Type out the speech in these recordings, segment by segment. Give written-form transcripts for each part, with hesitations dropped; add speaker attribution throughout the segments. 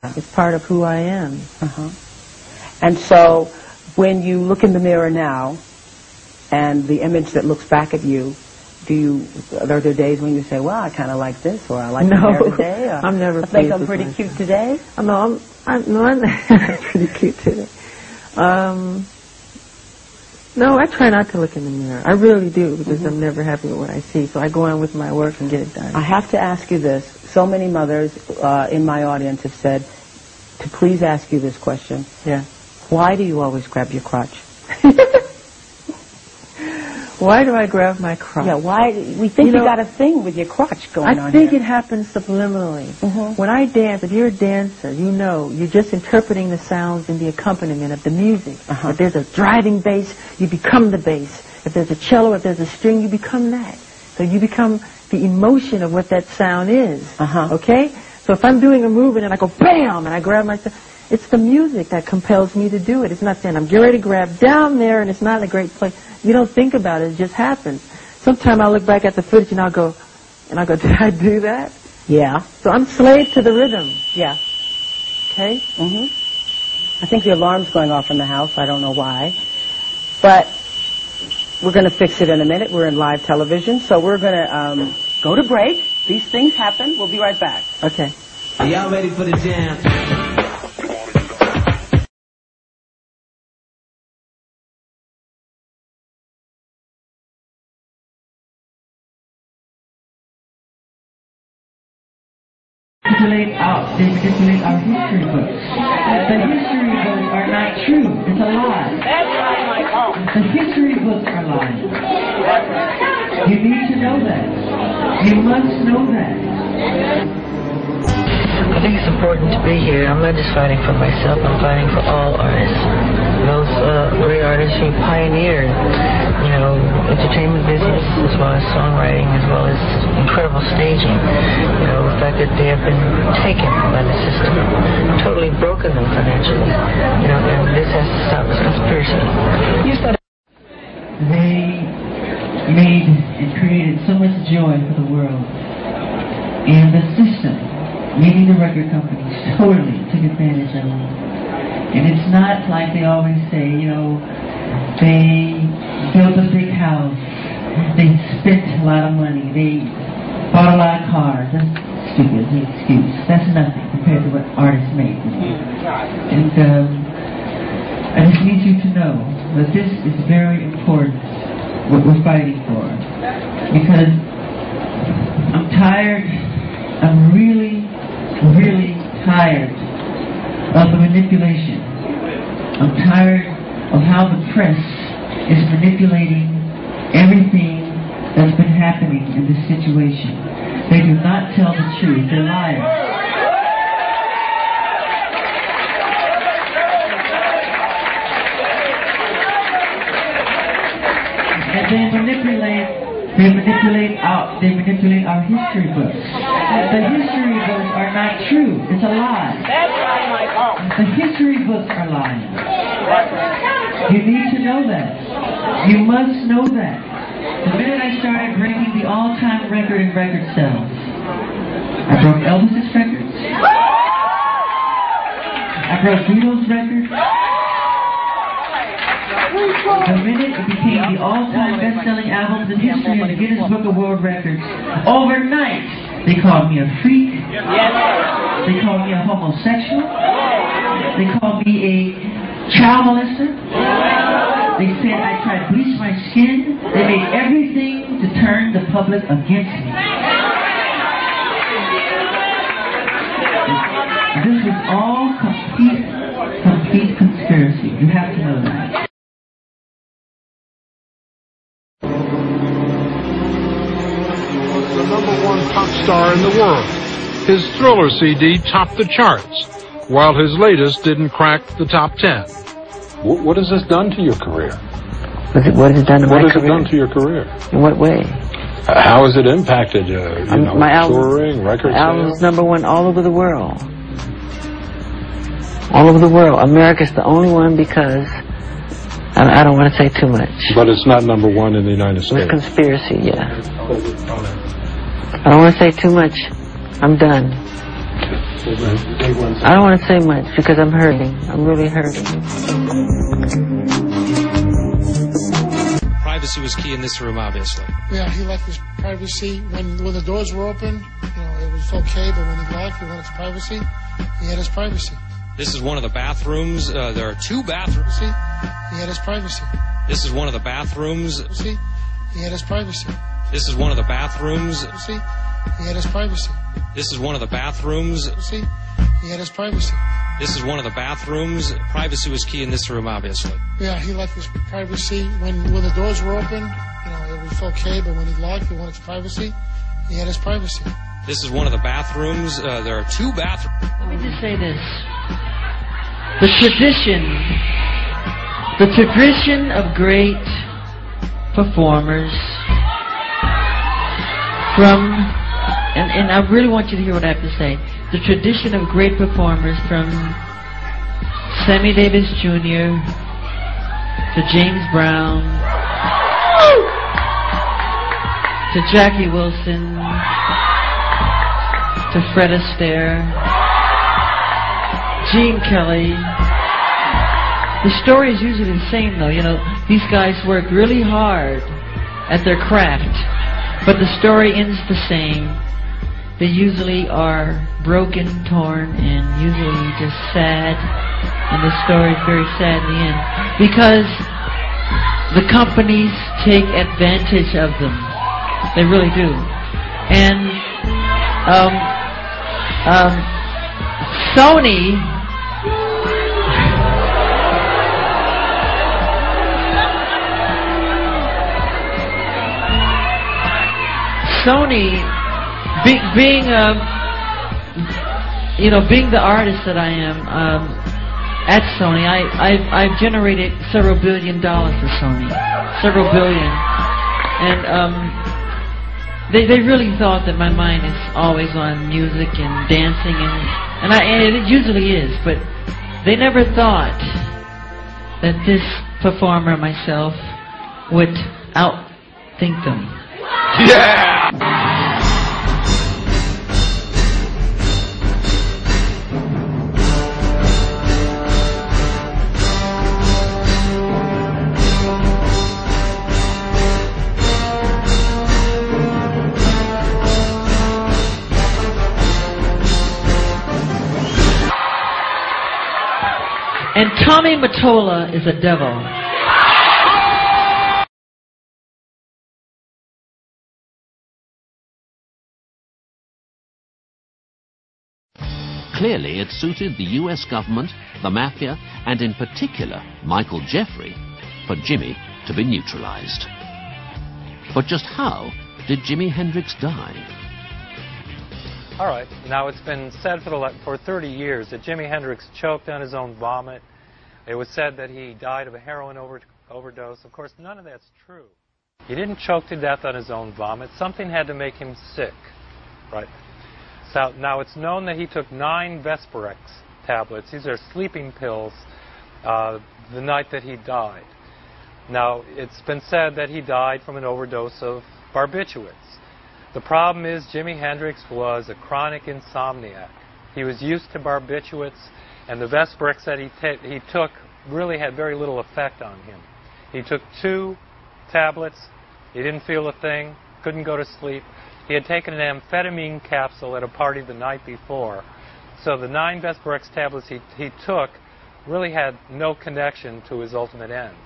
Speaker 1: It's part of who I am.
Speaker 2: And so when you look in the mirror now and the image that looks back at you, are there days when you say, well, I kind of like this, or I like my hair today, or
Speaker 1: I'm never
Speaker 2: I think I'm pretty cute today?
Speaker 1: No, I'm pretty cute today. No, I try not to look in the mirror. I really do, because I'm never happy with what I see. So I go on with my work and get it done.
Speaker 2: I have to ask you this. So many mothers in my audience have said to please ask you this question.
Speaker 1: Yeah.
Speaker 2: Why do you always grab your crotch?
Speaker 1: Why do I grab my crotch?
Speaker 2: Yeah, why? We think you got a thing with your crotch going on.
Speaker 1: I think it happens subliminally. When I dance, if you're a dancer, you know, you're just interpreting the sounds and the accompaniment of the music. If there's a driving bass, you become the bass. If there's a cello, if there's a string, you become that. So you become the emotion of what that sound is. Okay? So if I'm doing a movement and I go bam and I grab myself, it's the music that compels me to do it. It's not saying I'm getting ready to grab down there and it's not a great place. You don't think about it. It just happens. Sometimes I'll look back at the footage and I'll go, did I do that?
Speaker 2: Yeah.
Speaker 1: So I'm slave to the rhythm.
Speaker 2: Yeah.
Speaker 1: Okay?
Speaker 2: I think the alarm's going off in the house. I don't know why. But we're going to fix it in a minute. We're in live television. So we're going to go to break. These things happen. We'll be right back.
Speaker 1: Okay.
Speaker 3: Are y'all ready for the jam?
Speaker 4: They manipulate our history books. The history books are not true. It's a lie. The history books are lies. You need to know that. You must know that.
Speaker 5: I think it's important to be here. I'm not just fighting for myself, I'm fighting for all artists. Those great artists who pioneered, entertainment business, as well as songwriting, as well as incredible staging. The fact that they have been taken by the system, totally broken them financially. And this has to stop this conspiracy.
Speaker 4: They made and created so much joy for the world. And the system, meaning the record companies, totally took advantage of them. And it's not like they always say, they built a big house, they spent a lot of money, they bought a lot of cars. That's stupid, the excuse. That's nothing compared to what artists make. And I just need you to know that this is very important, what we're fighting for. Because I'm tired, I'm really, really tired of the manipulation. I'm tired of how the press is manipulating everything that's been happening in this situation. They do not tell the truth. They're liars. And they manipulate our history books. The history books are not true. It's a lie. The history books are lying. You need to know that. You must know that. The minute I started breaking the all-time record in record sales, I broke Elvis's records. I broke Beatles' records. The minute it became the all-time best-selling albums in history in the Guinness Book of World Records, overnight, they called me a freak. They called me a homosexual. They called me a child molester. They said I tried to bleach my skin. They made everything to turn the public against me. This was all complete conspiracy. You have to know that.
Speaker 6: The #1 pop star in the world. His Thriller CD topped the charts, while his latest didn't crack the top 10. What has this done to your career?
Speaker 5: What has it done to my career?
Speaker 6: What has it done to your career?
Speaker 5: In what way?
Speaker 6: How has it impacted
Speaker 5: my
Speaker 6: touring, record sales?
Speaker 5: Album's #1 all over the world. All over the world. America's the only one because I don't want to say too much.
Speaker 6: But it's not #1 in the United States.
Speaker 5: It's conspiracy, yeah. I don't want to say too much. I'm done.
Speaker 1: I don't want to say much because I'm hurting. I'm really hurting.
Speaker 7: Privacy was key in this room, obviously.
Speaker 8: Yeah, he liked his privacy. When the doors were open, you know, it was okay, but when he left, he wanted his privacy. He had his privacy.
Speaker 7: This is one of the bathrooms. There are two bathrooms.
Speaker 8: See? He had his privacy.
Speaker 7: This is one of the bathrooms.
Speaker 8: See? He had his privacy.
Speaker 7: This is one of the bathrooms.
Speaker 8: See? He had his privacy.
Speaker 7: This is one of the bathrooms.
Speaker 8: See? He had his privacy.
Speaker 7: This is one of the bathrooms. Privacy was key in this room, obviously.
Speaker 8: Yeah, he liked his privacy. When the doors were open, you know, it was okay, but when he left, he wanted his privacy. He had his privacy.
Speaker 7: This is one of the bathrooms. There are two bathrooms.
Speaker 4: Let me just say this. The tradition of great performers from, and I really want you to hear what I have to say, the tradition of great performers from Sammy Davis Jr. to James Brown to Jackie Wilson to Fred Astaire, Gene Kelly. The story is usually the same though, you know, these guys work really hard at their craft, but the story ends the same. They usually are broken, torn, and usually just sad, and the story is very sad in the end, because the companies take advantage of them. They really do. And Sony, being the artist that I am at Sony, I've generated several $1 billion for Sony, several billion, and they really thought that my mind is always on music and dancing, and it usually is, but they never thought that this performer, myself, would outthink them.
Speaker 7: Yeah!
Speaker 4: And Tommy Mottola is a devil.
Speaker 9: Clearly, it suited the U.S. government, the mafia, and in particular, Michael Jeffrey, for Jimi to be neutralized. But just how did Jimi Hendrix die?
Speaker 10: All right, now it's been said for 30 years that Jimi Hendrix choked on his own vomit. It was said that he died of a heroin overdose. Of course, none of that's true. He didn't choke to death on his own vomit. Something had to make him sick, right? So now it's known that he took 9 Vesperex tablets. These are sleeping pills the night that he died. Now, it's been said that he died from an overdose of barbiturates. The problem is Jimi Hendrix was a chronic insomniac. He was used to barbiturates, and the Vesperex that he took really had very little effect on him. He took 2 tablets. He didn't feel a thing, couldn't go to sleep. He had taken an amphetamine capsule at a party the night before. So the 9 Vesperex tablets he took really had no connection to his ultimate end.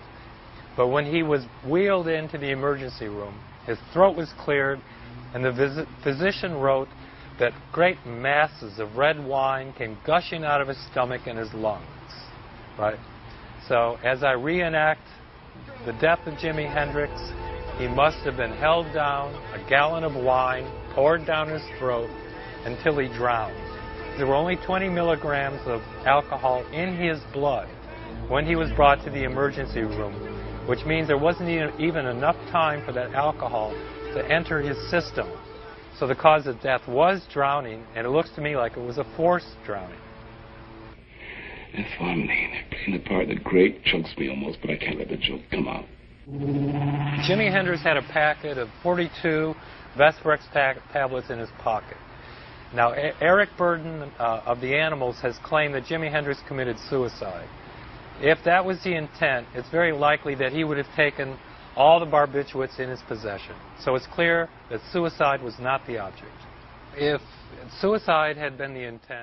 Speaker 10: But when he was wheeled into the emergency room, his throat was cleared, and the physician wrote that great masses of red wine came gushing out of his stomach and his lungs. Right? So as I reenact the death of Jimi Hendrix, he must have been held down, a gallon of wine poured down his throat until he drowned. There were only 20 milligrams of alcohol in his blood when he was brought to the emergency room, which means there wasn't even enough time for that alcohol to enter his system. So the cause of death was drowning, and it looks to me like it was a forced drowning.
Speaker 11: And finally, they're playing the part that great chokes me almost, but I can't let the joke come out.
Speaker 10: Jimi Hendrix had a packet of 42 Vesperex tablets in his pocket. Now, Eric Burden of the Animals has claimed that Jimi Hendrix committed suicide. If that was the intent, it's very likely that he would have taken all the barbiturates in his possession. So it's clear that suicide was not the object. If suicide had been the intent,